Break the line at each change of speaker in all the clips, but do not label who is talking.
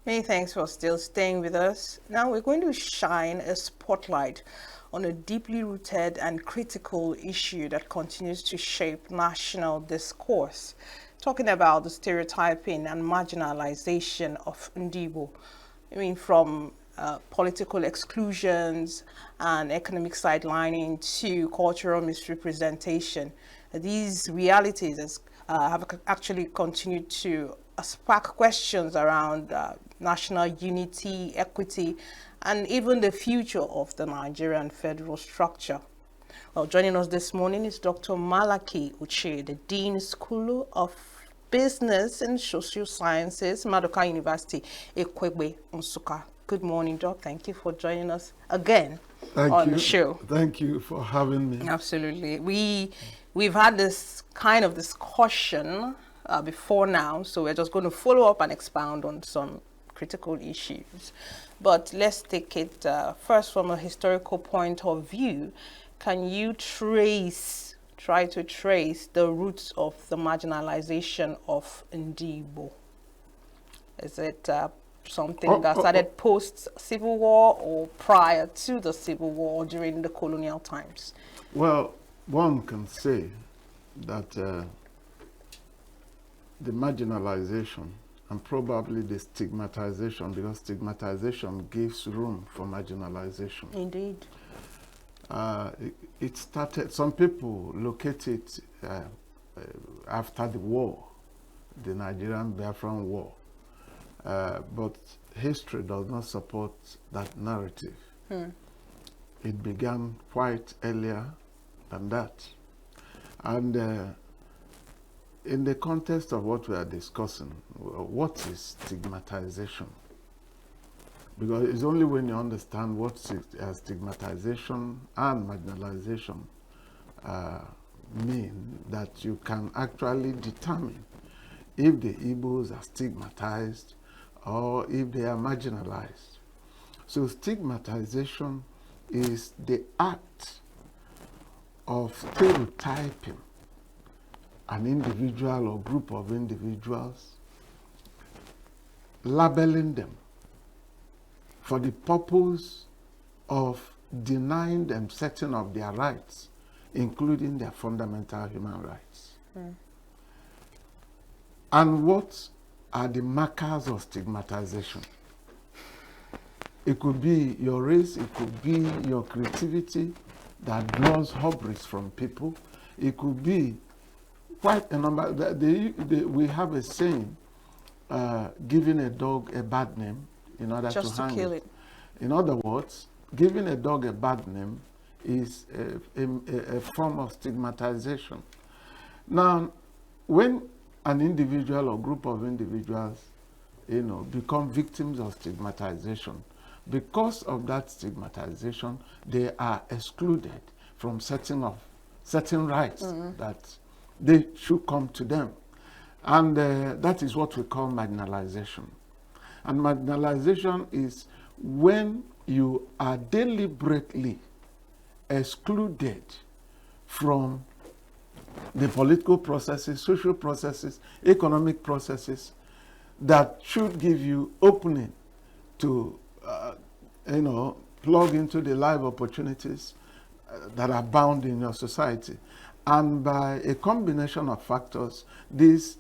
Many thanks for still staying with us. Now we're going to shine a spotlight on a deeply rooted and critical issue that continues to shape national discourse, talking about the stereotyping and marginalization of Ndigbo. I mean, from political exclusions and economic sidelining to cultural misrepresentation. These realities have actually continued to spark questions around national unity, equity, and even the future of the Nigerian federal structure. Well, joining us this morning is Dr. Malachy Ochie, the Dean School of Business and Social Sciences, Madoka University, Ekwegbe, Nsukka. Good morning, Doc. Thank you for joining us again on the show.
Thank you for having me.
Absolutely. We've had this kind of discussion before now, so we're just going to follow up and expound on some critical issues. But let's take it first from a historical point of view. Can you try to trace the roots of the marginalization of Ndigbo? Is it something that started post-Civil War or prior to the Civil War or during the colonial times?
Well, one can say that the marginalization and probably the stigmatization, because stigmatization gives room for marginalization.
Indeed.
It started, some people locate it after the war, the Nigerian Biafran War. But history does not support that narrative. It began quite earlier than that. And in the context of what we are discussing, what is stigmatization? Because it's only when you understand what stigmatization and marginalization mean that you can actually determine if the Igbos are stigmatized or if they are marginalized. So stigmatization is the act of stereotyping an individual or group of individuals, labeling them for the purpose of denying them certain of their rights, including their fundamental human rights. And what are the markers of stigmatization? It could be your race, it could be your creativity that draws hubris from people. It could be quite a number. We have a saying, giving a dog a bad name in order
Just
to hang
kill
it. In other words, giving a dog a bad name is a form of stigmatization. Now, when an individual or group of individuals, become victims of stigmatization, because of that stigmatization, they are excluded from certain rights that they should come to them. And that is what we call marginalization. And marginalization is when you are deliberately excluded from the political processes, social processes, economic processes that should give you opening to, plug into the life opportunities that are bound in your society. And by a combination of factors, these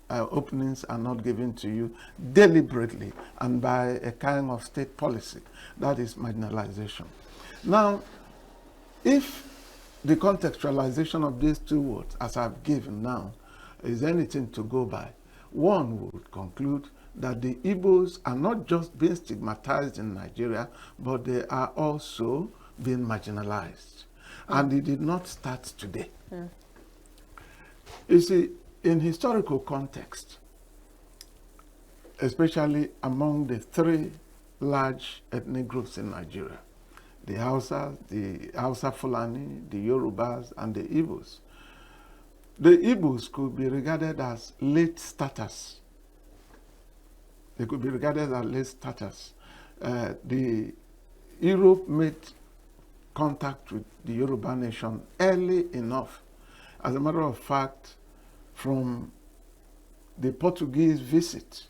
openings are not given to you deliberately and by a kind of state policy. That is marginalization. Now, if the contextualization of these two words, as I've given now, is anything to go by, one would conclude that the Igbos are not just being stigmatized in Nigeria, but they are also being marginalized. And it did not start today. You see, in historical context, especially among the three large ethnic groups in Nigeria, the Hausa Fulani, the Yorubas, and the Igbos. The Igbos could be regarded as late starters. They could be regarded as late starters. The Europe made contact with the Yoruba nation early enough. As a matter of fact, from the Portuguese visit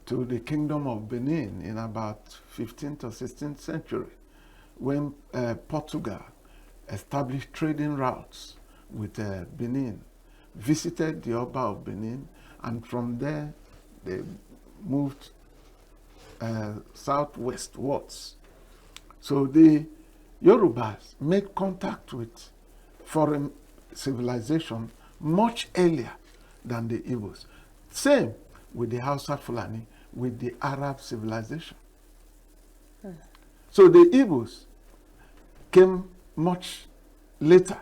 to the Kingdom of Benin in about 15th or 16th century, when Portugal established trading routes with Benin, visited the Oba of Benin, and from there they moved southwestwards. So the Yorubas made contact with foreign civilization much earlier than the Igbos. Same with the Hausa Fulani, with the Arab civilization. So the Igbos came much later.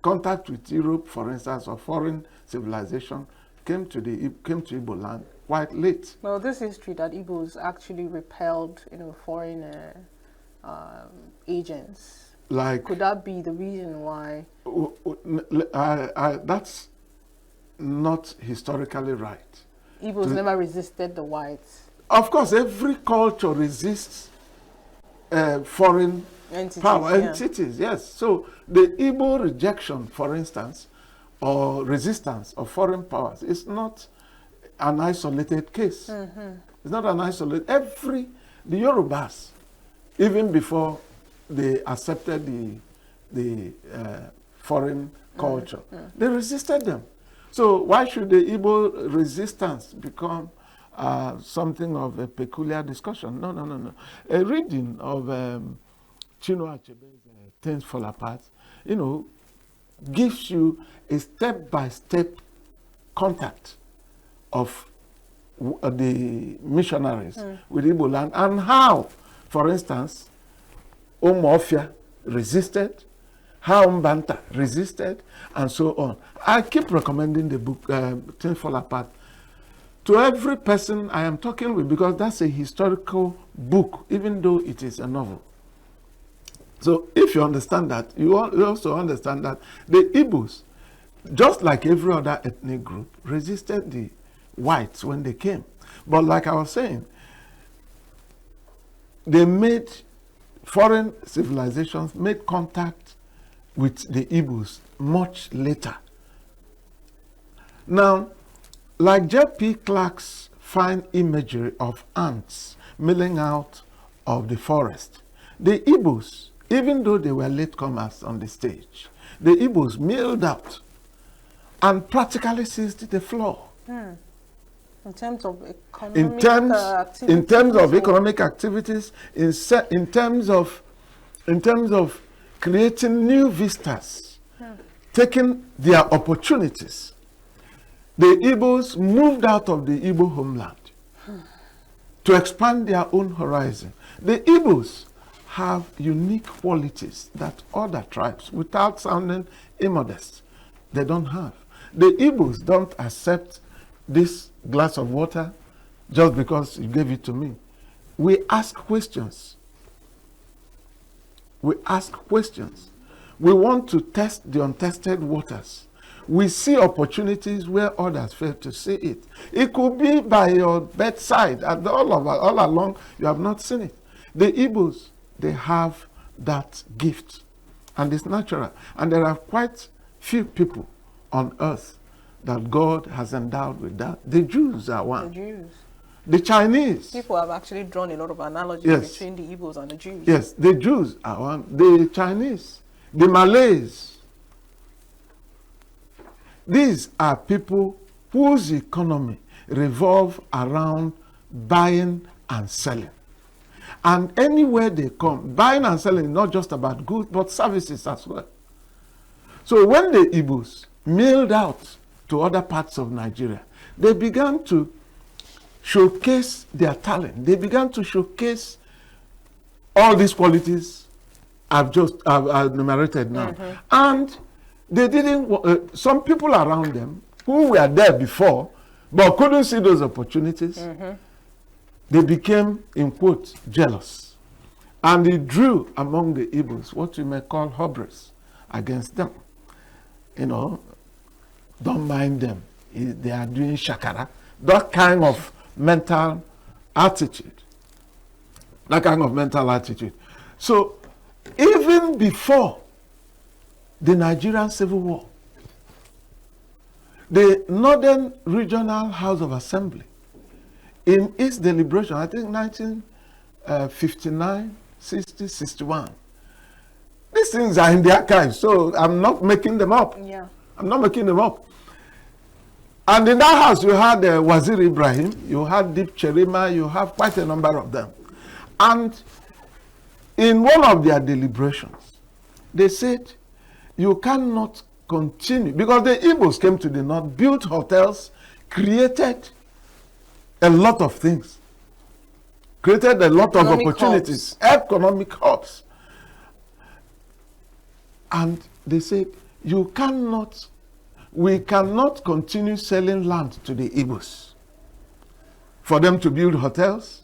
Contact with Europe, for instance, or foreign civilization came to Igbo land quite late.
Well, this history that Igbos actually repelled, foreign agents.
Like,
could that be the reason why?
That's not historically right.
Igbos never resisted the whites.
Of course, every culture resists foreign entities, yes. So the Igbo rejection, for instance, or resistance of foreign powers is not an isolated case. It's not an isolated. The Yorubas, even before they accepted the foreign culture, they resisted them. So why should the Igbo resistance become something of a peculiar discussion? No. A reading of Chinua Achebe's Things Fall Apart, gives you a step-by-step contact of the missionaries with Igbo land, and how, for instance, Umuofia resisted, how Mbanta resisted, and so on. I keep recommending the book, Things Fall Apart, to every person I am talking with, because that's a historical book, even though it is a novel. So if you understand that, you also understand that the Igbos, just like every other ethnic group, resisted the whites when they came. But like I was saying, foreign civilizations made contact with the Igbos much later. Now, like J.P. Clark's fine imagery of ants milling out of the forest, the Igbos, even though they were latecomers on the stage, the Igbos milled out and practically seized the floor.
In terms of economic activities? In terms
of economic activities, in terms of creating new vistas, taking their opportunities. The Igbos moved out of the Igbo homeland to expand their own horizon. The Igbos have unique qualities that other tribes, without sounding immodest, they don't have. The Igbos don't accept this glass of water just because you gave it to me. We ask questions. We ask questions. We want to test the untested waters. We see opportunities where others fail to see it. It could be by your bedside, and all along you have not seen it. The Igbos, they have that gift, and it's natural. And there are quite few people on earth that God has endowed with that. The Jews are one.
The Jews.
The Chinese.
People have actually drawn a lot of analogies between the Igbos and the Jews.
Yes, the Jews are one. The Chinese, the Malays. These are people whose economy revolves around buying and selling. And anywhere they come, buying and selling is not just about goods, but services as well. So when the Igbos milled out to other parts of Nigeria, they began to showcase their talent. They began to showcase all these qualities I've enumerated now. And they didn't, some people around them who were there before, but couldn't see those opportunities, they became, in quotes, jealous. And they drew among the Igbos what you may call hubris against them. Don't mind them. They are doing shakara. That kind of mental attitude. So, even before the Nigerian Civil War, the Northern Regional House of Assembly in its deliberation, I think 1959, 60, 61. These things are in the archives, so I'm not making them up.
Yeah.
I'm not making them up. And in that house, you had Wazir Ibrahim, you had Deep Cherima, you have quite a number of them. And in one of their deliberations, they said, you cannot continue, because the Igbos came to the north, built hotels, created a lot of things, created a lot of opportunities, economic hubs. And they said, we cannot continue selling land to the Igbos for them to build hotels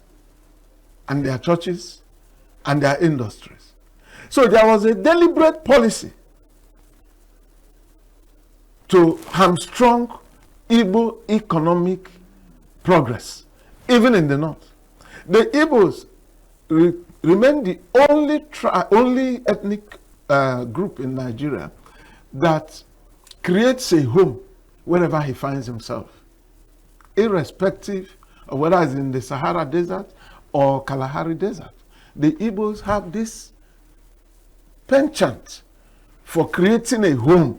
and their churches and their industries. So there was a deliberate policy to hamstrung Igbo economic progress, even in the north. The Igbos remain the only ethnic group in Nigeria that creates a home wherever he finds himself, irrespective of whether it's in the Sahara Desert or Kalahari Desert. The Igbos have this penchant for creating a home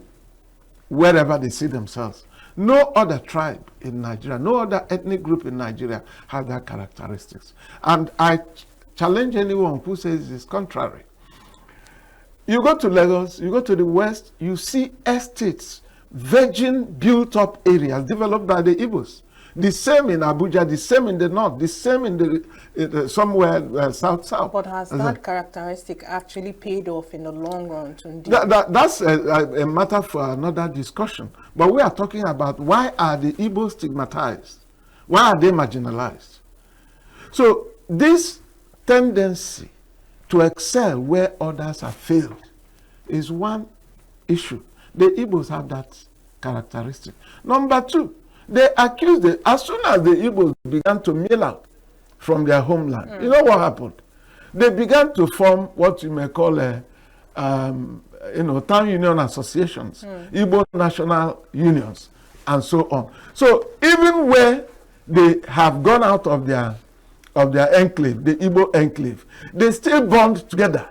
wherever they see themselves. No other tribe in Nigeria, no other ethnic group in Nigeria has that characteristics. And I challenge anyone who says it's contrary. You go to Lagos, you go to the west, you see estates, virgin built-up areas developed by the Igbos. The same in Abuja, the same in the north, the same in the somewhere south.
But has that characteristic actually paid off in the long run to Ndigbo?
That's a matter for another discussion. But we are talking about, why are the Igbos stigmatized? Why are they marginalized? So this tendency to excel where others have failed is one issue. The Igbos have that characteristic. Number two, they accused as soon as the Igbos began to mill out from their homeland, you know what happened? They began to form what you may call town union associations, Igbo national unions, and so on. So even where they have gone out of their enclave, the Igbo enclave, they still bond together,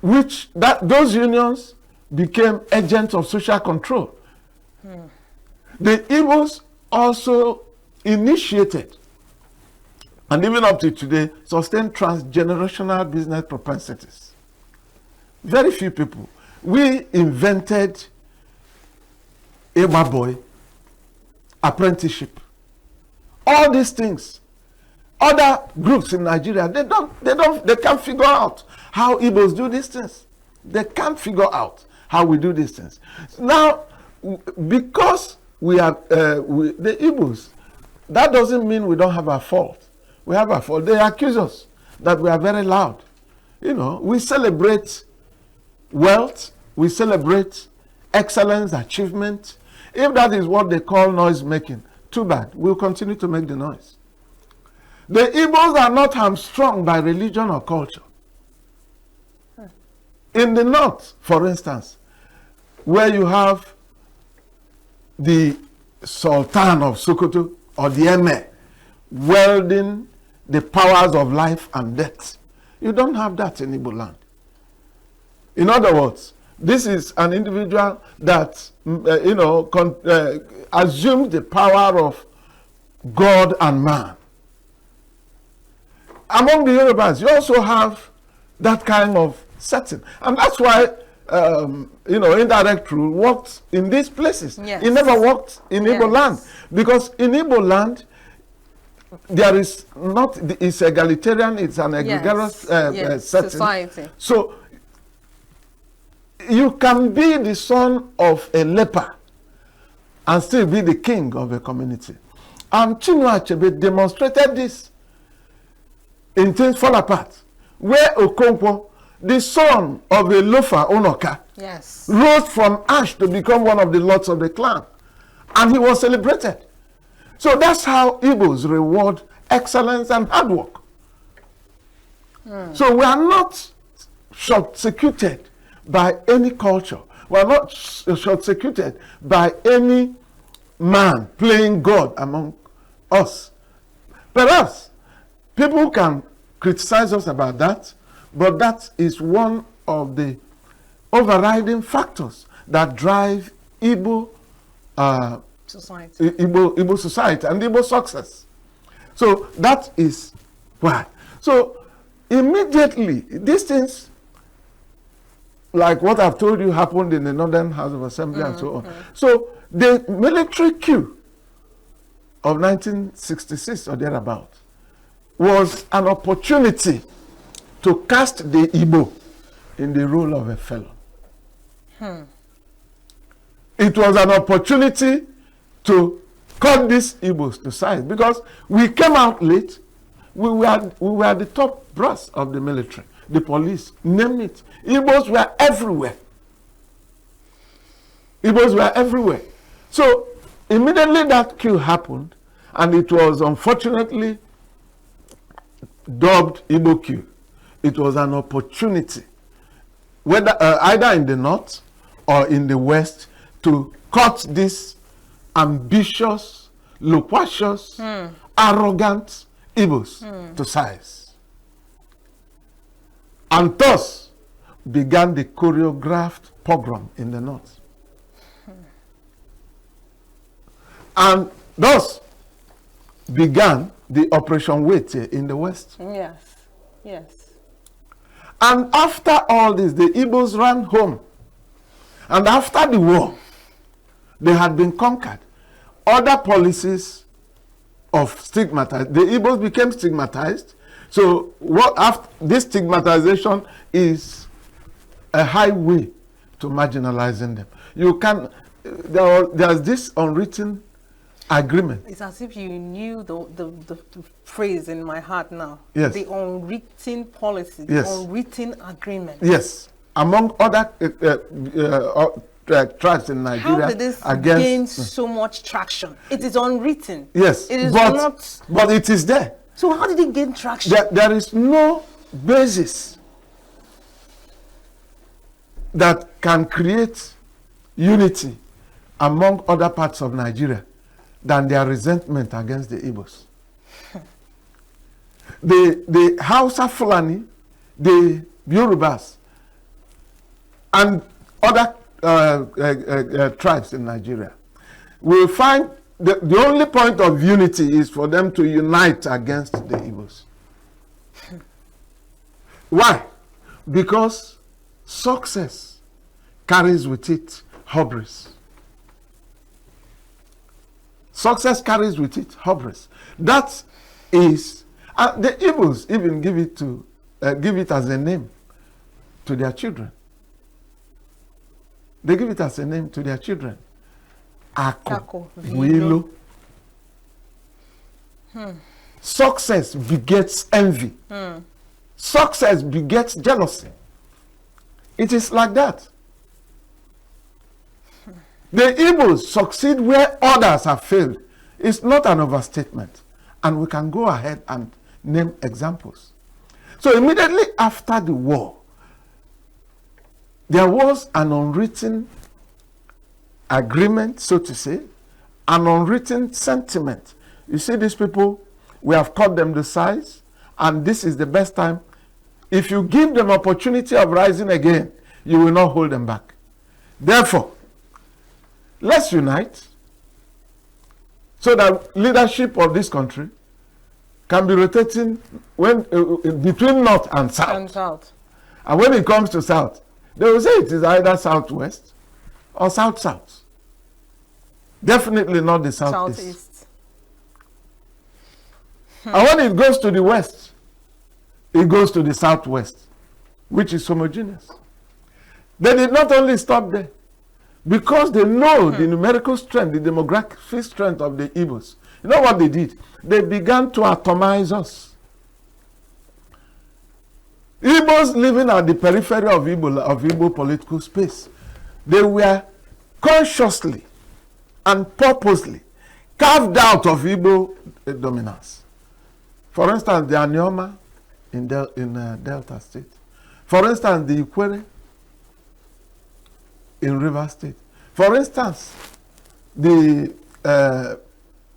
those unions became agents of social control. The Igbos also initiated, and even up to today, sustain transgenerational business propensities. Very few people. We invented Eba boy, apprenticeship. All these things. Other groups in Nigeria, they can't figure out how Igbos do these things. They can't figure out how we do these things. Now, because we are the Igbos, that doesn't mean we don't have a fault. We have a fault. They accuse us that we are very loud. You know, we celebrate wealth, we celebrate excellence, achievement. If that is what they call noise making, too bad. We'll continue to make the noise. The Igbos are not hamstrung by religion or culture. In the north, for instance, where you have the Sultan of Sokoto or the Emir wielding the powers of life and death, you don't have that in Igbo land. In other words, this is an individual that assumes the power of God and man. Among the Yorubas, you also have that kind of setting, and that's why indirect rule worked in these places.
Yes.
It never worked in Igbo land, because in Igbo land there is not, it's egalitarian, it's an egregious setting.
Society.
So you can be the son of a leper and still be the king of a community. And Chinua Achebe demonstrated this in Things Fall Apart, where Okonkwo, the son of a loafer Onoka, rose from ash to become one of the lords of the clan, and he was celebrated. So that's how Igbos reward excellence and hard work. So we are not short-circuited by any culture. We are not short-circuited by any man playing God among us. Perhaps people can criticize us about that, but that is one of the overriding factors that drive Igbo
society.
Igbo society and Igbo success. So that is why. So immediately, these things, like what I've told you, happened in the Northern House of Assembly and so on. So the military coup of 1966 or thereabout was an opportunity to cast the Igbo in the role of a felon. It was an opportunity to cut these Igbos to size because we came out late. We were the top brass of the military, the police, name it. Igbos were everywhere. Igbos were everywhere. So immediately that coup happened, and it was unfortunately dubbed Igbo coup. It was an opportunity, whether either in the north or in the west, to cut this ambitious, loquacious, arrogant Igbos to size. And thus began the choreographed pogrom in the north. And thus began the Operation Wait in the west.
Yes, yes.
And after all this, the Igbos ran home. And after the war, they had been conquered. Other policies of stigmatized, the Igbos became stigmatized. So what after this stigmatization is a highway to marginalizing them. You can, there's this unwritten agreement.
It's as if you knew the phrase in my heart now.
Yes.
The unwritten policy,
Yes.
the unwritten agreement.
Yes. Among other tribes in Nigeria.
How did this gain so much traction? It is unwritten.
Yes.
It is
but it is there.
So how did it gain traction?
There is no basis that can create unity among other parts of Nigeria than their resentment against the Igbos. The Hausa Fulani, the Yorubas, and other tribes in Nigeria will find the only point of unity is for them to unite against the Igbos. Why? Because success carries with it hubris. Success carries with it hubris. That is, the Igbos even give it as a name to their children. They give it as a name to their children. Ako, Wilo. Success begets envy. Success begets jealousy. It is like that. The Igbos succeed where others have failed. It's not an overstatement. And we can go ahead and name examples. So immediately after the war, there was an unwritten agreement, so to say, an unwritten sentiment. You see, these people, we have cut them to size, and this is the best time. If you give them opportunity of rising again, you will not hold them back. Therefore, let's unite so that leadership of this country can be rotating between north and south. And when it comes to south, they will say it is either southwest or south-south. Definitely not the southeast. And when it goes to the west, it goes to the southwest, which is homogeneous. They did not only stop there, because they know the numerical strength, the demographic strength of the Igbos. You know what they did? They began to atomize us. Igbos living at the periphery of Igbo political space, they were consciously and purposely carved out of Igbo dominance. For instance, the Anioma in Delta State. For instance, the Ikwere in River State. For instance, the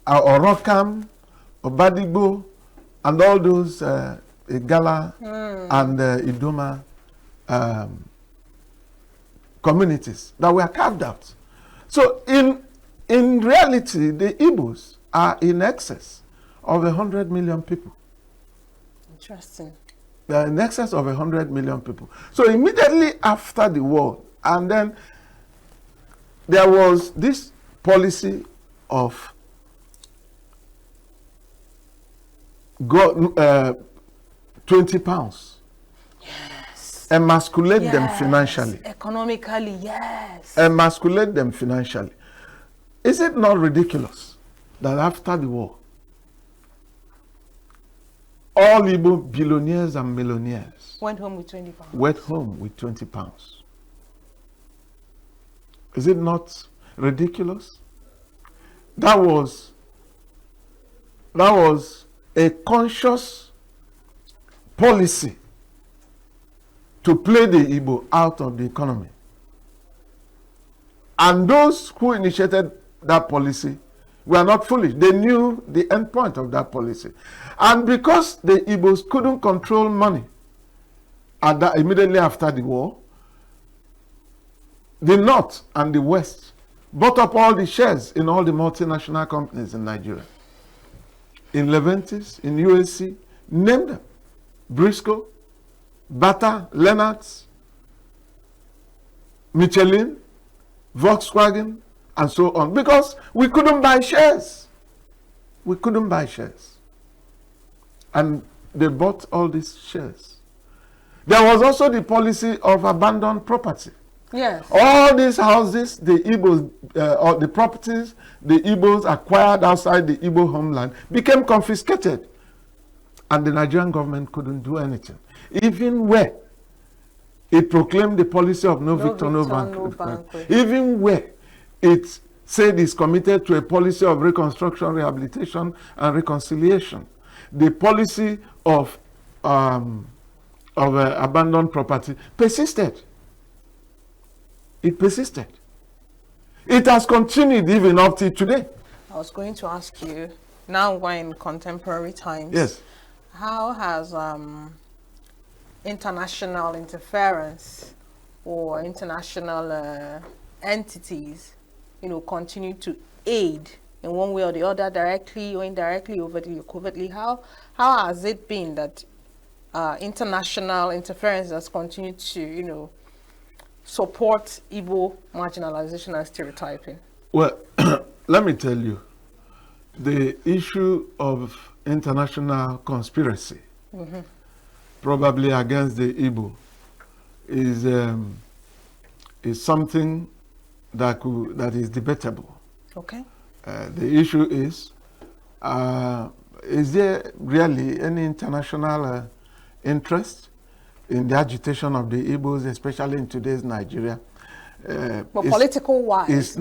Orokam Ndigbo, and all those Igala and Idoma communities that were carved out. So in reality, the Igbos are in excess of 100 million people.
Interesting.
They are in excess of 100 million people. So immediately after the war, and then there was this policy of 20 pounds.
Yes.
Emasculate them financially.
Economically, yes.
Emasculate them financially. Is it not ridiculous that after the war, all Igbo billionaires and millionaires
went home with 20 pounds?
Went home with 20 pounds. Is it not ridiculous? That was a conscious policy to play the Igbo out of the economy. And those who initiated that policy were not foolish. They knew the end point of that policy. And because the Igbos couldn't control money immediately after the war, the North and the West bought up all the shares in all the multinational companies in Nigeria. In Leventis, in USC, name them. Briscoe, Bata, Lennart's, Michelin, Volkswagen, and so on. Because we couldn't buy shares. We couldn't buy shares. And they bought all these shares. There was also the policy of abandoned property.
Yes.
All these houses, the Igbos, or the properties the Igbos acquired outside the Igbo homeland became confiscated. And the Nigerian government couldn't do anything. Even where it proclaimed the policy of no victor, no banquet. Even where it said it's committed to a policy of reconstruction, rehabilitation, and reconciliation. The policy of abandoned property persisted. It persisted. It has continued even up to today.
I was going to ask you, now we're in contemporary times.
Yes.
How has international interference or international entities, continue to aid in one way or the other, directly or indirectly, overtly or covertly? How has it been that international interference has continued to, support Igbo marginalization and stereotyping?
Well, let me tell you, the issue of international conspiracy, probably against the Igbo, is something that is debatable.
Okay.
The issue is there really any international interest in the agitation of the Igbos, especially in today's Nigeria?
But political-wise,
it's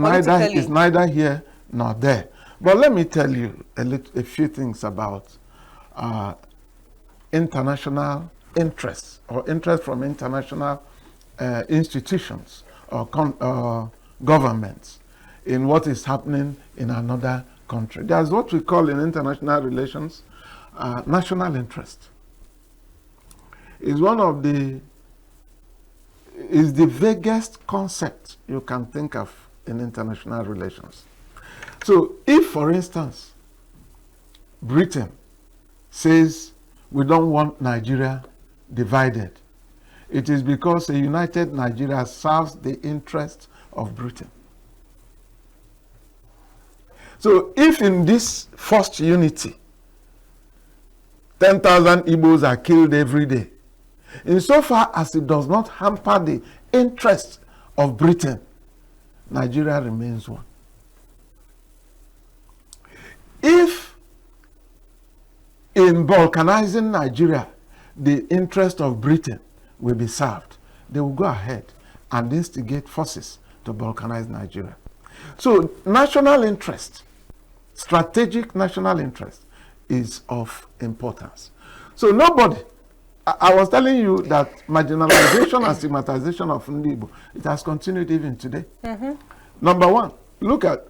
neither here nor there. But let me tell you a few things about international interest, or interest from international institutions or governments in what is happening in another country. There's what we call in international relations national interest. Is the vaguest concept you can think of in international relations. So if, for instance, Britain says we don't want Nigeria divided, it is because a united Nigeria serves the interest of Britain. So if in this first unity, 10,000 Igbos are killed every day, insofar as it does not hamper the interests of Britain, Nigeria remains one. If in balkanizing Nigeria, the interest of Britain will be served, they will go ahead and instigate forces to balkanize Nigeria. So national interest, strategic national interest, is of importance. So nobody, I was telling you that marginalization and stigmatization of Ndigbo, it has continued even today. Number one, look at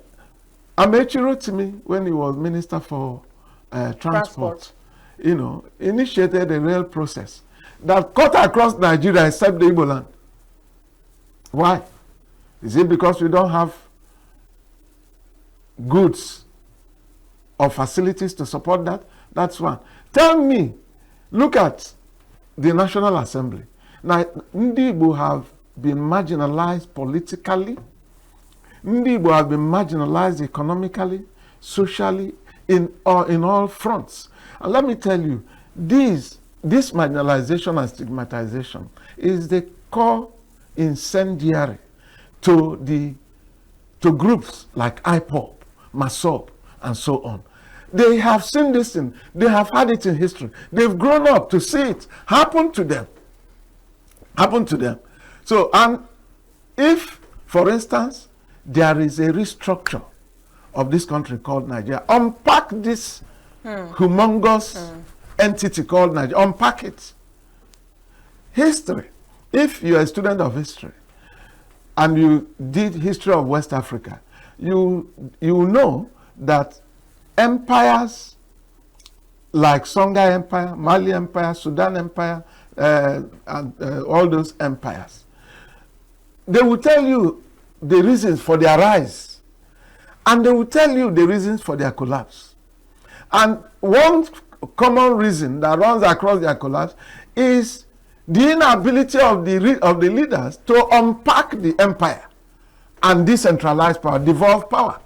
Amechi wrote to me when he was Minister for transport, initiated a rail process that cut across Nigeria except the Igbo land. Why? Is it because we don't have goods or facilities to support that? That's one. Tell me, look at the National Assembly. Now, Ndigbo have been marginalized politically. Ndigbo have been marginalized economically, socially, in all fronts. And let me tell you, this marginalization and stigmatization is the core incendiary to groups like IPOP, MASOP, and so on. They have seen this thing. They have had it in history. They've grown up to see it happen to them. So, and if, for instance, there is a restructure of this country called Nigeria, unpack this humongous entity called Nigeria, unpack it. History. If you're a student of history and you did history of West Africa, you know that empires like Songhai Empire, Mali Empire, Sudan Empire, and all those empires, they will tell you the reasons for their rise, and they will tell you the reasons for their collapse. And one common reason that runs across their collapse is the inability of the leaders to unpack the empire and decentralize power, devolve power.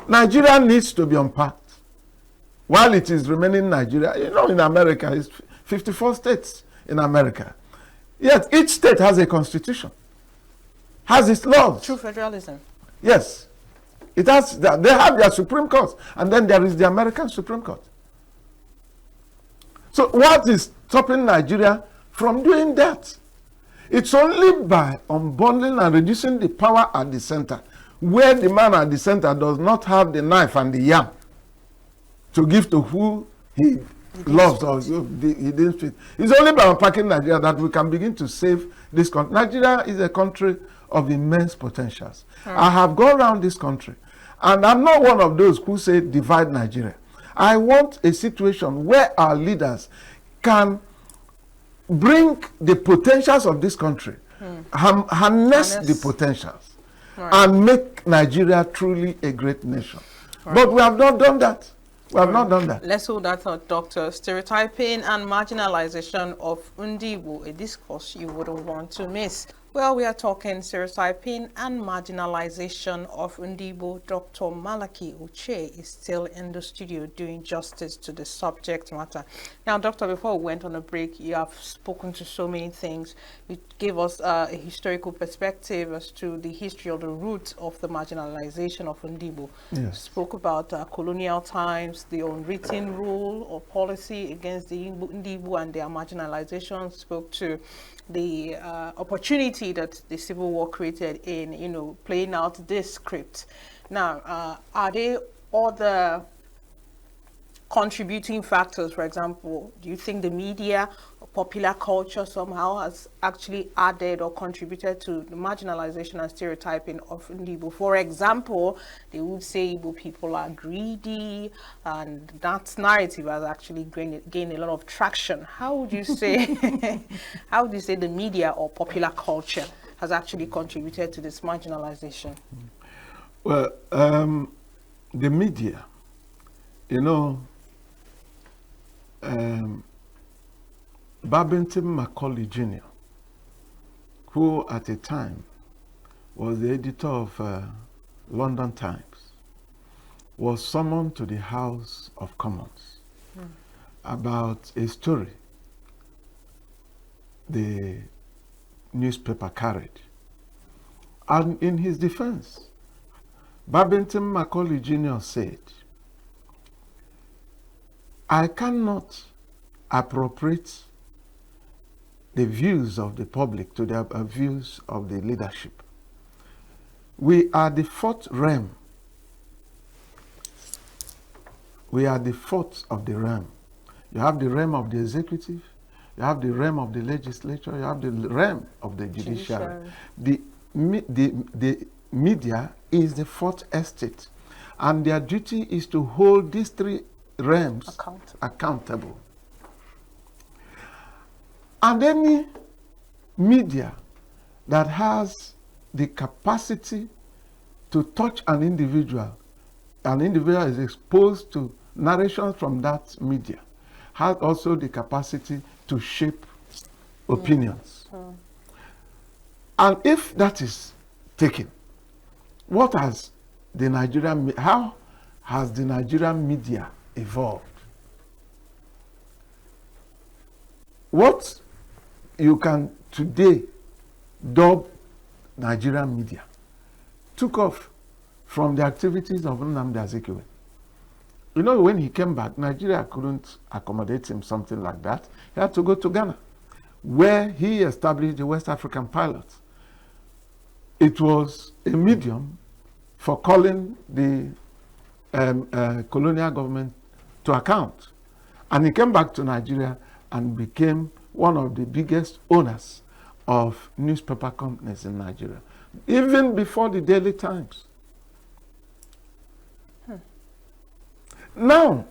Nigeria needs to be unpacked while it is remaining Nigeria. In America, it's 54 states in America. Yet each state has a constitution, has its laws.
True federalism.
Yes. It has. They have their Supreme Court, and then there is the American Supreme Court. So what is stopping Nigeria from doing that? It's only by unbundling and reducing the power at the center, where the man at the center does not have the knife and the yam to give to who he loves or he didn't fit. It's only by unpacking Nigeria that we can begin to save this country. Nigeria is a country of immense potentials. I have gone around this country, and I'm not one of those who say divide Nigeria. I want a situation where our leaders can bring the potentials of this country, harness the potentials, and make Nigeria truly a great nation. But we have not done that. We have not done that.
Let's hold that thought, Doctor. Stereotyping and marginalization of Ndigbo, a discourse you wouldn't want to miss. Well, we are talking stereotyping and marginalization of Ndigbo. Dr. Malachy Ochie is still in the studio doing justice to the subject matter. Now, Doctor, before we went on a break, you have spoken to so many things. You gave us a historical perspective as to the history of the roots of the marginalization of Ndigbo.
Yes.
You spoke about colonial times, the unwritten rule or policy against the Ndigbo and their marginalization. Spoke to the opportunity that the Civil War created in, playing out this script. Now, are there other contributing factors? For example, do you think the media or popular culture somehow has actually added or contributed to the marginalization and stereotyping of Ndigbo? For example, they would say Igbo people are greedy, and that narrative has actually gained a lot of traction. How would you say the media or popular culture has actually contributed to this marginalization?
Well, the media, Babington Macaulay Jr., who at the time was the editor of London Times, was summoned to the House of Commons about a story the newspaper carried. And in his defense, Babington Macaulay Jr. said, I cannot appropriate the views of the public to the views of the leadership. We are the fourth realm. We are the fourth of the realm. You have the realm of the executive, you have the realm of the legislature, you have the realm of the judiciary. The media is the fourth estate, and their duty is to hold these three realms accountable. And any media that has the capacity to touch an individual is exposed to narrations from that media, has also the capacity to shape opinions. And if that is taken, how has the Nigerian media evolved? What you can today dub Nigerian media took off from the activities of Nnamdi Azikiwe. You know, when he came back, Nigeria couldn't accommodate him, something like that. He had to go to Ghana, where he established the West African Pilot. It was a medium for calling the colonial government to account. And he came back to Nigeria and became one of the biggest owners of newspaper companies in Nigeria, even before the Daily Times. Now,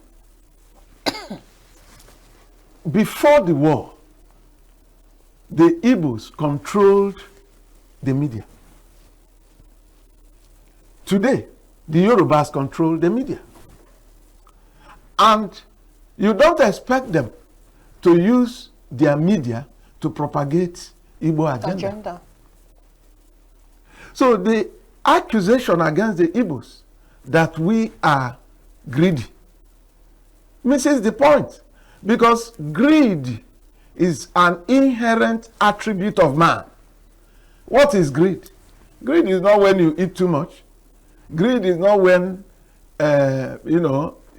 before the war, the Igbos controlled the media. Today, the Yorubas control the media. And you don't expect them to use their media to propagate Igbo agenda. So the accusation against the Igbos that we are greedy misses the point, because greed is an inherent attribute of man. What is greed? Greed is not when you eat too much. Greed is not when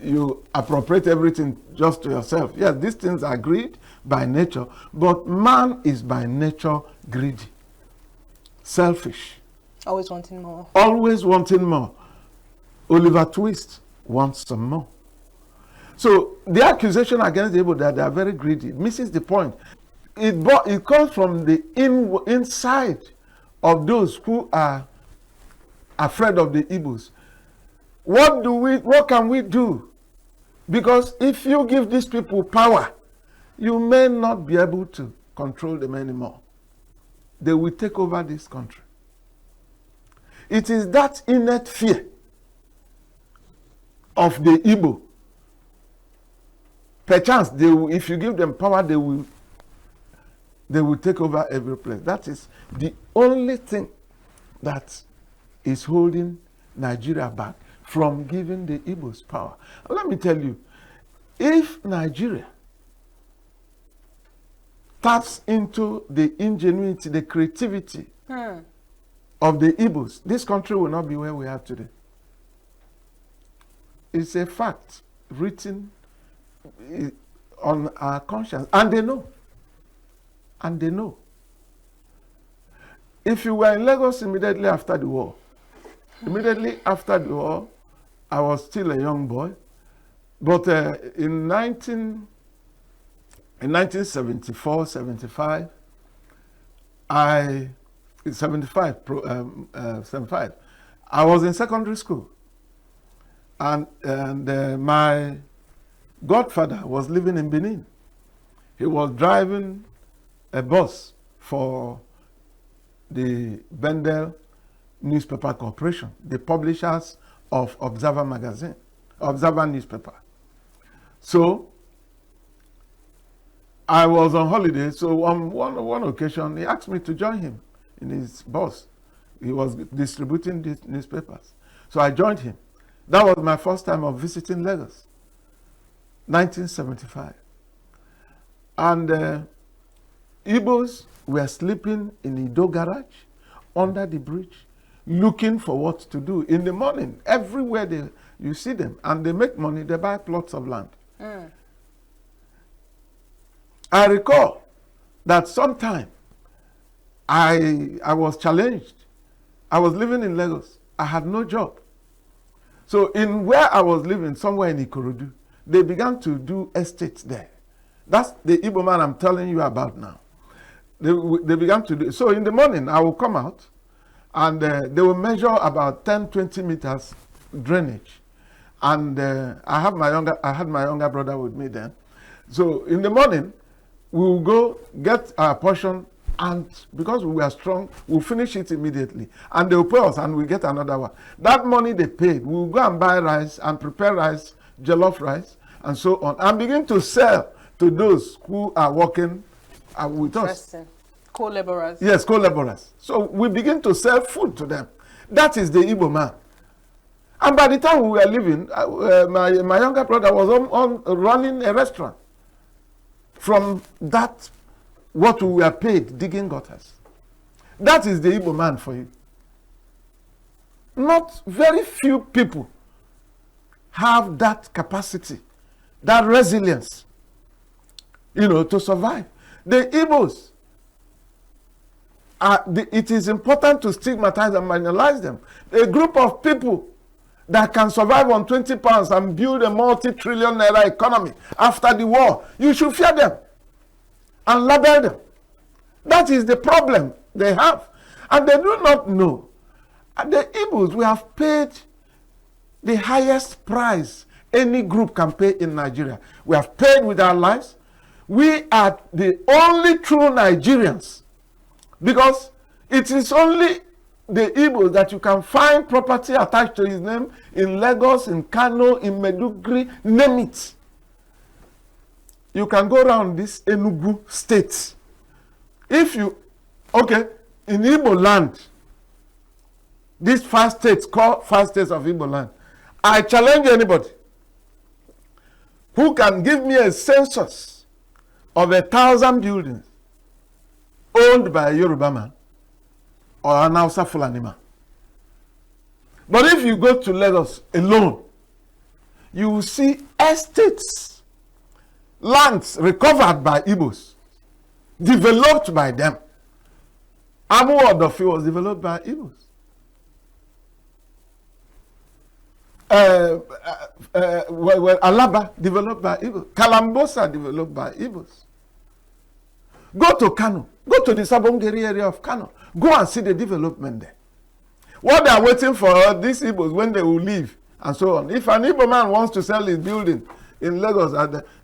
you appropriate everything just to yourself. Yes, these things are greed by nature, but man is by nature greedy, selfish.
Always wanting more.
Always wanting more. Oliver Twist wants some more. So the accusation against the Igbo that they are very greedy misses the point. It comes from the inside of those who are afraid of the Igbos. What can we do? Because if you give these people power, you may not be able to control them anymore. They will take over this country. It is that innate fear of the Igbo. Perchance, if you give them power, they will take over every place. That is the only thing that is holding Nigeria back from giving the Igbos power. And let me tell you, if Nigeria taps into the ingenuity, the creativity of the Igbos, this country will not be where we are today. It's a fact written on our conscience, and they know. And they know. If you were in Lagos immediately after the war, I was still a young boy, but in 1974, 75, 75, I was in secondary school, and my godfather was living in Benin. He was driving a bus for the Bendel Newspaper Corporation, the publishers of Observer magazine, Observer newspaper. So I was on holiday, so on one occasion he asked me to join him in his bus. He was distributing these newspapers. So I joined him. That was my first time of visiting Lagos, 1975. And Igbos were sleeping in Ido garage, under the bridge, looking for what to do. In the morning, everywhere you see them, and they make money, they buy plots of land. I recall that sometime I was challenged. I was living in Lagos. I had no job. So in where I was living, somewhere in Ikorodu, they began to do estates there. That's the Igbo man I'm telling you about now. They began to do. So in the morning, I will come out, and they will measure about 10, 20 meters drainage. and I had my younger brother with me then. So in the morning, we will go get our portion, and because we were strong, we'll finish it immediately. And they'll pay us, and we get another one. That money they paid, we'll go and buy rice and prepare rice, jollof rice, and so on, and begin to sell to those who are working with us.
Co-laborers.
Yes, co-laborers. So we begin to sell food to them. That is the Igbo man. And by the time we were leaving, my younger brother was on running a restaurant from that, what we were paid digging gutters. That is the Igbo man for you. Not very few people have that capacity, that resilience, to survive. The Igbos, it is important to stigmatize and marginalize them. A group of people that can survive on 20 pounds and build a multi-trillion naira economy after the war, you should fear them and label them. That is the problem they have. And they do not know. The Igbos, we have paid the highest price any group can pay in Nigeria. We have paid with our lives. We are the only true Nigerians, because it is only the Igbos that you can find property attached to his name in Lagos, in Kano, in Meduguri, name it. You can go around this Enugu state. If you, in Igbo land, these 5 states, called 5 states of Igbo land, I challenge anybody who can give me a census of 1,000 buildings owned by a Yoruba man or an Hausa Fulani man. But if you go to Lagos alone, you will see estates, lands recovered by Igbos, developed by them. Amu Odofi was developed by Igbos. Alaba developed by Igbos. Kalambosa developed by Igbos. Go to Kano. Go to the Sabongeri area of Kano. Go and see the development there. What they are waiting for these Igbos when they will leave and so on. If an Igbo man wants to sell his building in Lagos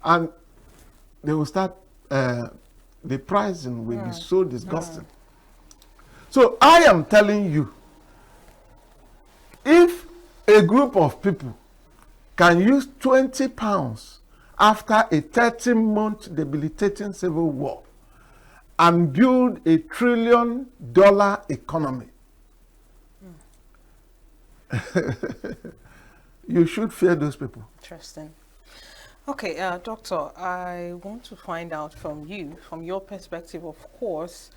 and they will start, the pricing will be so disgusting. So I am telling you, if a group of people can use 20 pounds after a 30-month debilitating civil war and build a $1 trillion economy, you should fear those people.
Interesting. Okay, Doctor, I want to find out from you, from your perspective, of course,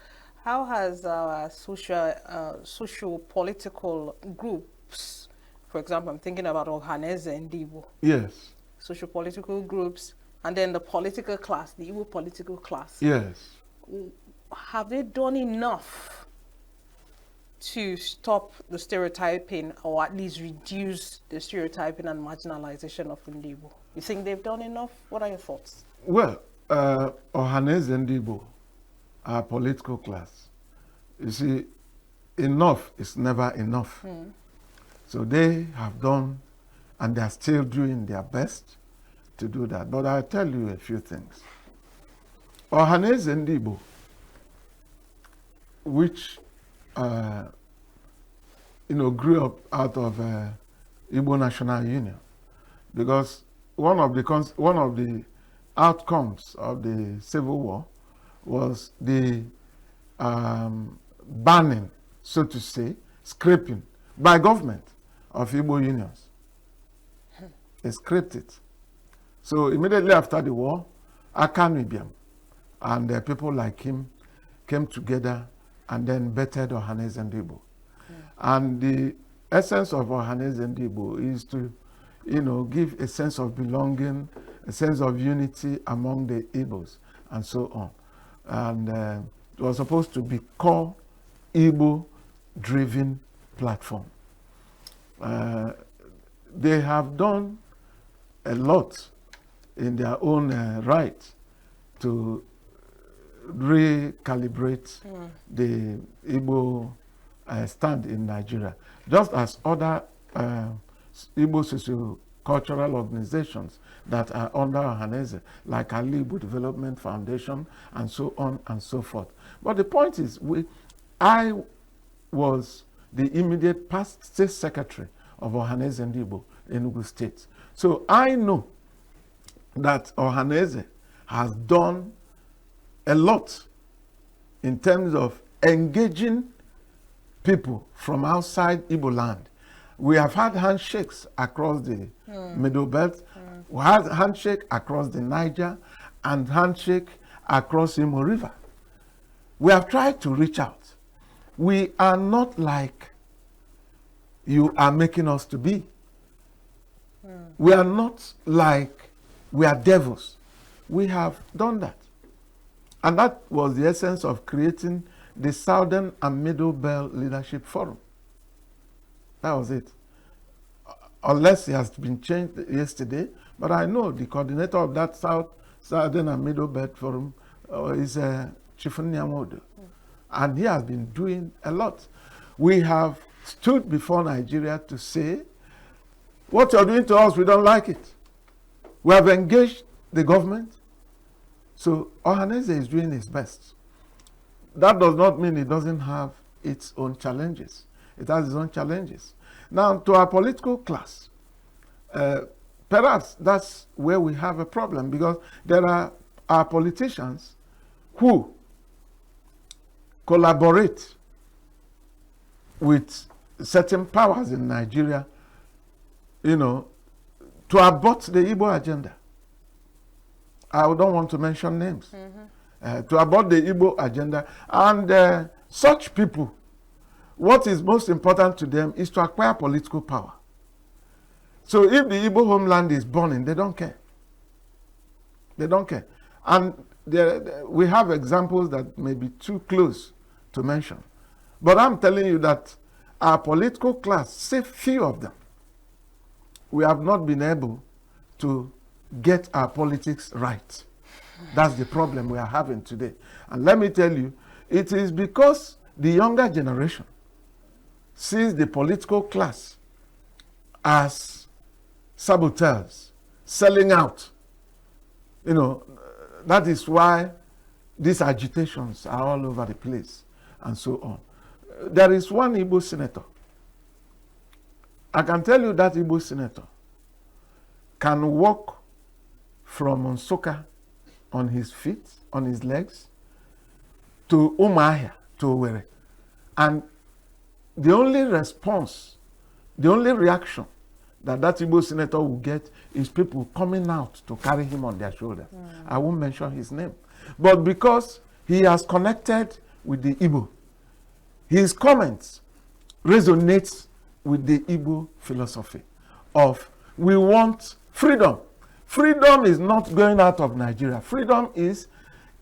how has our social-political groups, for example, I'm thinking about Ohaneze and Ndigbo.
Yes.
Social-political groups, and then the political class, the Igbo political class.
Yes.
Have they done enough to stop the stereotyping, or at least reduce the stereotyping and marginalization of Ndigbo? You think they've done enough? What are your thoughts?
Well, Ohaneze and Ndigbo, our political class, you see, enough is never enough. So they have done, and they are still doing their best to do that. But I'll tell you a few things. Ohaneze and Ndigbo, which grew up out of Igbo National Union, because one of the outcomes of the Civil War was the banning, so to say, scraping by government of Igbo unions. They scraped it. So immediately after the war, Akanibiam and people like him came together and then bettered Ohaneze and Ndigbo. And the essence of Ohaneze and Ndigbo is to, give a sense of belonging, a sense of unity among the Igbos, and so on. And it was supposed to be core Igbo-driven platform. They have done a lot in their own right to recalibrate the Igbo stand in Nigeria, just as other Igbo social cultural organizations that are under Ohaneze, like Alibu Development Foundation, and so on and so forth. But the point is, I was the immediate past state secretary of Ohaneze Ndigbo, Enugu State. So I know that Ohaneze has done a lot in terms of engaging people from outside Igbo land. We have had handshakes across the Middle Belt. We had handshake across the Niger and handshake across Imo River. We have tried to reach out. We are not like you are making us to be. We are not like we are devils. We have done that. And that was the essence of creating the Southern and Middle Belt Leadership Forum. That was it. Unless it has been changed yesterday, but I know the coordinator of that Southern and Middle Belt Forum is Chief Nyamodo. And he has been doing a lot. We have stood before Nigeria to say, what you're doing to us, we don't like it. We have engaged the government. So Ohaneze is doing his best. That does not mean it doesn't have its own challenges. It has its own challenges. Now, to our political class, perhaps that's where we have a problem, because there are our politicians who collaborate with certain powers in Nigeria, to abort the Igbo agenda. I don't want to mention names. To abort the Igbo agenda. And such people, what is most important to them is to acquire political power. So if the Igbo homeland is burning, they don't care. They don't care. And we have examples that may be too close to mention. But I'm telling you that our political class, say few of them, we have not been able to get our politics right. That's the problem we are having today. And let me tell you, it is because the younger generation sees the political class as saboteurs, selling out. That is why these agitations are all over the place and so on. There is one Igbo senator. I can tell you that Igbo senator can walk from Nsukka on his feet, on his legs, to Umuahia, to Owerri. And the only response, the only reaction that Igbo senator will get is people coming out to carry him on their shoulders. I won't mention his name. But because he has connected with the Igbo, his comments resonate with the Igbo philosophy of we want freedom. Freedom is not going out of Nigeria. Freedom is,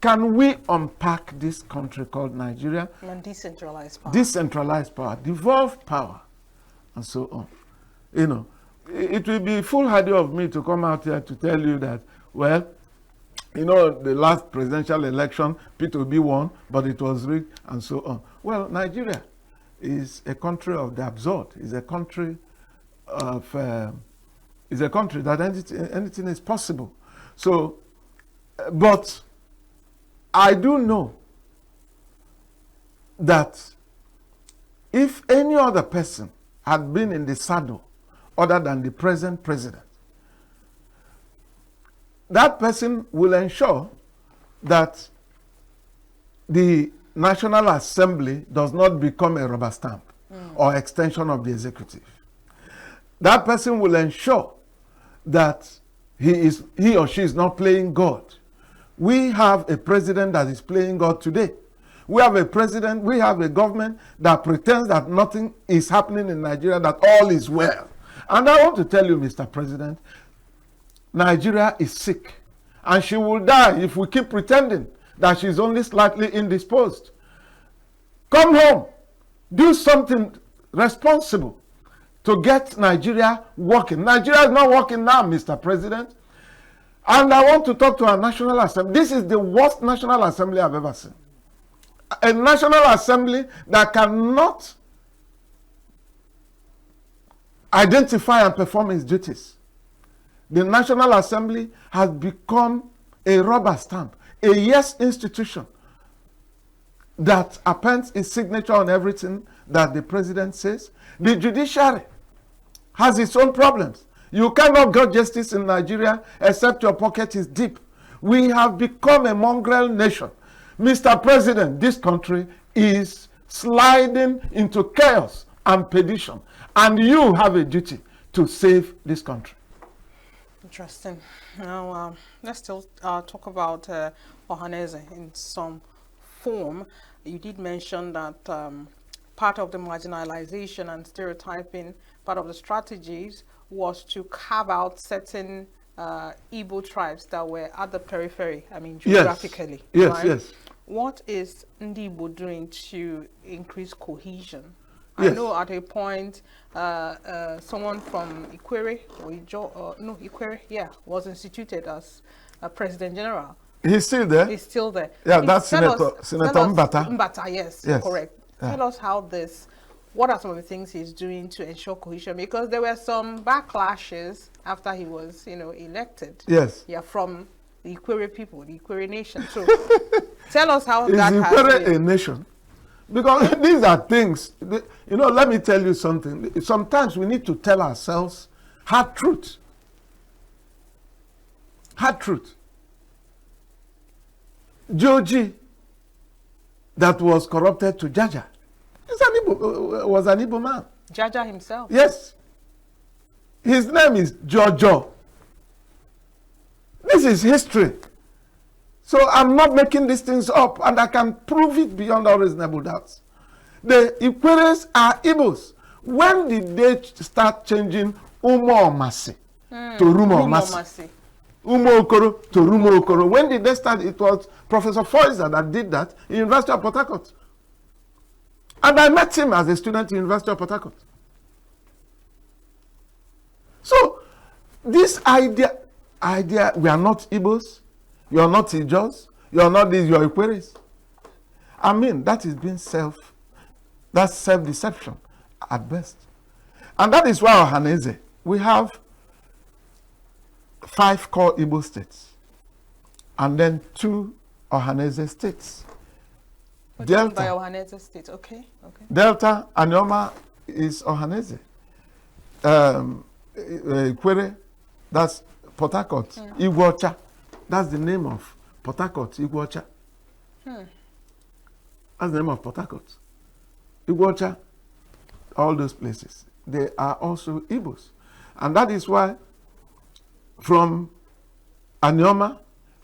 can we unpack this country called Nigeria?
And decentralized power.
Decentralized power, devolved power, and so on. It will be foolhardy of me to come out here to tell you that, well, the last presidential election, Peter Obi won, but it was rigged, and so on. Well, Nigeria is a country of the absurd. It's a country of, that anything is possible. So, but I do know that if any other person had been in the saddle other than the present president, that person will ensure that the National Assembly does not become a rubber stamp or extension of the executive. That person will ensure that he or she is not playing God. We have a president that is playing God today. We have a president, we have a government that pretends that nothing is happening in Nigeria, that all is well. And I want to tell you, Mr. President, Nigeria is sick, and she will die if we keep pretending that she's only slightly indisposed. Come home, do something responsible to get Nigeria working. Nigeria is not working now, Mr. President. And I want to talk to our National Assembly. This is the worst National Assembly I've ever seen. A National Assembly that cannot identify and perform its duties. The National Assembly has become a rubber stamp, a yes institution that appends its signature on everything that the president says. The judiciary has its own problems. You cannot get justice in Nigeria except your pocket is deep. We have become a mongrel nation. Mr. President, this country is sliding into chaos and perdition, and you have a duty to save this country.
Interesting. Now, let's still talk about Ohaneze in some form. You did mention that part of the marginalization and stereotyping, part of the strategies was to carve out certain Igbo tribes that were at the periphery, I mean, geographically.
Yes,
right?
yes.
What is Ndigbo doing to increase cohesion?
Yes.
I know at a point, someone from Ikwere, was instituted as a President General.
He's still there?
He's still there.
Yeah, that's Senator Mbata.
Mbata, yes, correct. Yeah. Tell us what are some of the things he's doing to ensure cohesion? Because there were some backlashes after he was, elected.
Yes.
Yeah, from the Ikwere people, the Ikwere nation. So tell us how that has been.
Is Ikwere a nation? Because these are things, let me tell you something. Sometimes we need to tell ourselves hard truth. Hard truth. Joji, that was corrupted to Jaja, was an Igbo man.
Jaja himself?
Yes. His name is Jojo. This is history. So I'm not making these things up, and I can prove it beyond all reasonable doubts. The Ikweres are Igbos. When did they start changing Umo Omasi to Rumo Omasi? Umo Okoro to Rumo Okoro. When did they start? It was Professor Foyser that did that in University of Port Harcourt. And I met him as a student in University of Port Harcourt. So this idea, we are not Igbos, you are not Ijos, you are not these, you are Ikweres. I mean, that is being that's self-deception at best. And that is why Ohaneze, we have 5 core Igbo states, and then 2 Ohaneze states.
What Delta. By Ohaneze state, okay.
Delta, Anioma is Ohaneze. Ikwere, that's Port Harcourt. Igwocha, that's the name of Port Harcourt, Igwocha. That's the name of Port Harcourt. Igwocha, all those places, they are also Igbos. And that is why from Anioma,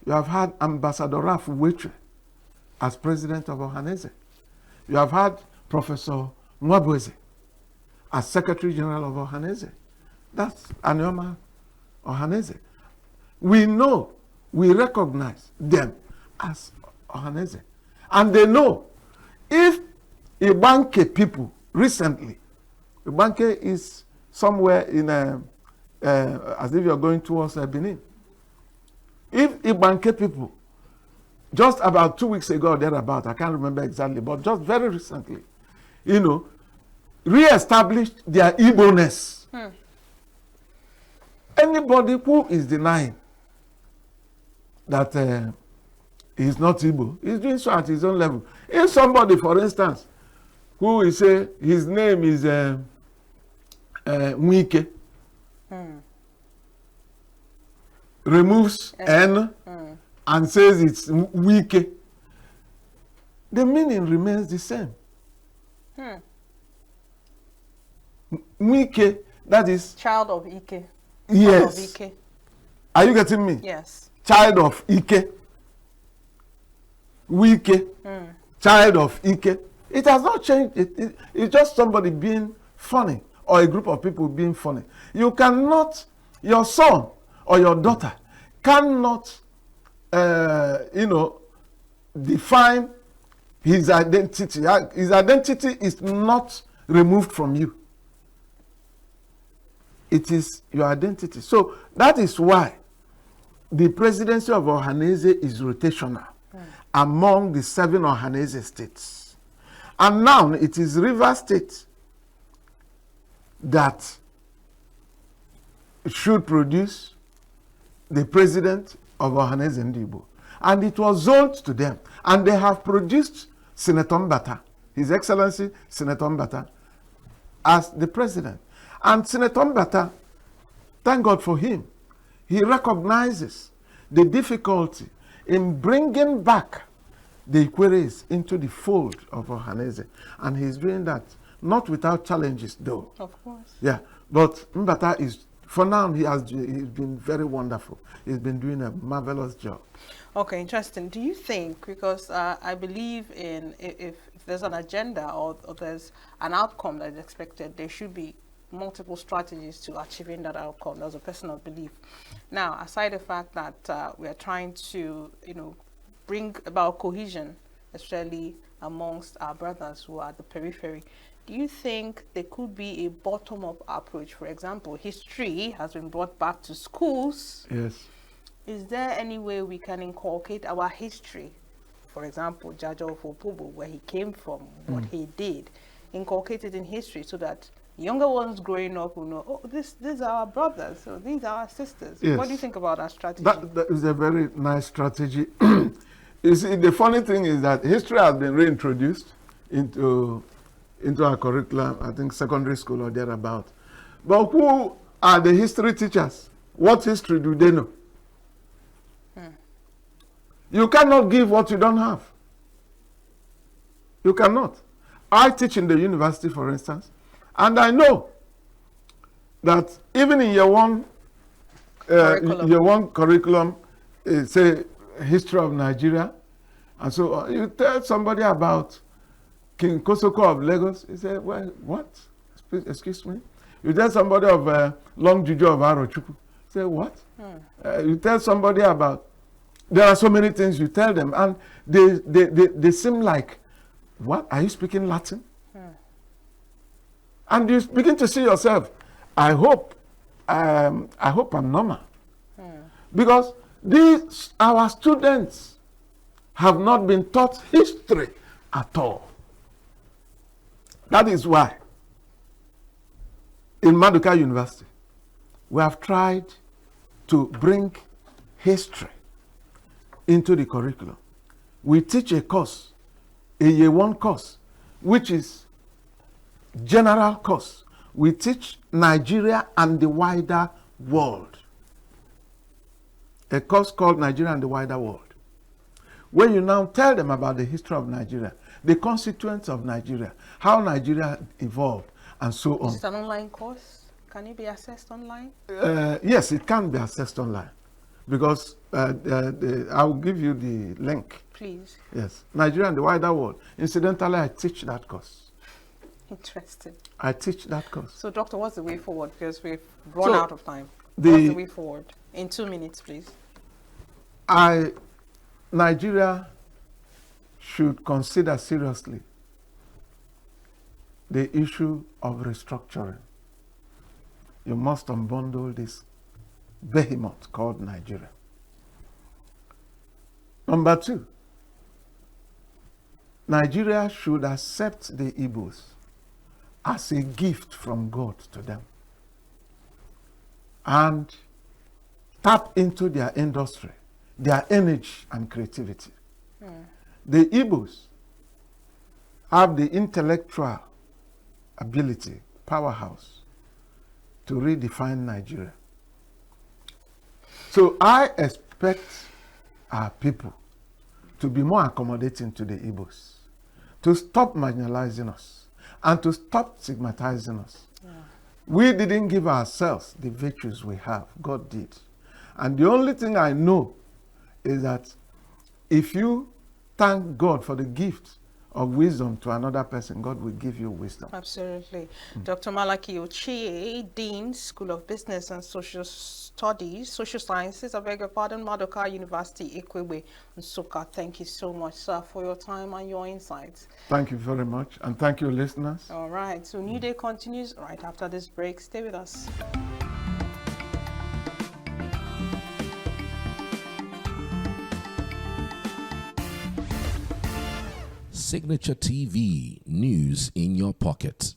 you have had Ambassador Ralph Wetre as president of Ohaneze. You have had Professor Nwabweze as Secretary General of Ohaneze. That's Anioma Ohaneze. We know, we recognize them as Ohaneze. And they know if Ibanke people recently, Ibanke is somewhere in as if you're going towards Benin. If Ibanke people, just about 2 weeks ago or thereabout, I can't remember exactly, but just very recently, re-established their Igbo-ness. Anybody who is denying that he is not Igbo is doing so at his own level. If somebody, for instance, who is say his name is Mwike, removes N and says it's Wike, the meaning remains the same. Wike, that is
child of Ike.
Yes.
Of Ike.
Are you getting me?
Yes.
Child of Ike. Wike. Child of Ike. It has not changed. It's just somebody being funny or a group of people being funny. You cannot, your son or your daughter cannot, define his identity. His identity is not removed from you. It is your identity. So that is why the presidency of Ohaneze is rotational among the 7 Ohaneze states. And now it is Rivers State that should produce the president of Ohaneze Ndigbo. And it was zoned to them. And they have produced Senator Mbata, His Excellency Senator Mbata, as the president. And Senator Mbata, thank God for him, he recognizes the difficulty in bringing back the Ikweres into the fold of Ohaneze. And he's doing that, not without challenges though.
Of course.
Yeah, but Mbata is, for now, he's been very wonderful. He's been doing a marvelous job.
Okay, interesting. Do you think, because I believe in if there's an agenda or there's an outcome that is expected, there should be multiple strategies to achieving that outcome. That's a personal belief. Now, aside the fact that we are trying to, bring about cohesion, especially amongst our brothers who are at the periphery, do you think there could be a bottom-up approach? For example, history has been brought back to schools.
Yes.
Is there any way we can inculcate our history? For example, Jaja Opobo, where he came from, what he did, inculcate it in history so that younger ones growing up will know, oh, these are our brothers, so these are our sisters.
Yes.
What do you think about that strategy?
That is a very nice strategy. You see, the funny thing is that history has been reintroduced into our curriculum, I think secondary school or thereabout. But who are the history teachers? What history do they know? You cannot give what you don't have. You cannot. I teach in the university, for instance, and I know that even in year one curriculum, say history of Nigeria, and so you tell somebody about King Kosoko of Lagos, you say, well, what? Excuse me? You tell somebody of Long Juju of Arochukwu, say, what? You tell somebody about, there are so many things you tell them, and they seem like, what? Are you speaking Latin? And you begin to see yourself, I hope I'm normal. Because our students have not been taught history at all. That is why in Maduka University, we have tried to bring history into the curriculum. We teach a course, a year one course, which is general course. We teach Nigeria and the wider world. A course called Nigeria and the wider world. When you now tell them about the history of Nigeria, the constituents of Nigeria, how Nigeria evolved, and so on.
Is it an online course? Can it be accessed online?
Yes, it can be accessed online. Because I will give you the link.
Please.
Yes, Nigeria and the wider world. Incidentally, I teach that course.
Interesting.
I teach that course.
So, Doctor, what's the way forward? Because we've run out of time. What's the way forward? In 2 minutes, please.
Nigeria should consider seriously the issue of restructuring. You must unbundle this behemoth called Nigeria. Number 2, Nigeria should accept the Igbos as a gift from God to them and tap into their industry, their energy and creativity. The Igbos have the intellectual ability, powerhouse, to redefine Nigeria. So I expect our people to be more accommodating to the Igbos, to stop marginalizing us, and to stop stigmatizing us. We didn't give ourselves the virtues we have. God did. And the only thing I know is that if you thank God for the gift of wisdom to another person, God will give you wisdom. Absolutely.
Dr. Malachy Ochie, Dean, School of Business and Social Studies, Social Sciences, I beg your pardon, Maduka University, Ikwebe, Nsukka. Thank you so much, sir, for your time and your insights.
Thank you very much, and thank you, listeners.
All right, so New Day continues right after this break. Stay with us.
Signature TV, news in your pocket.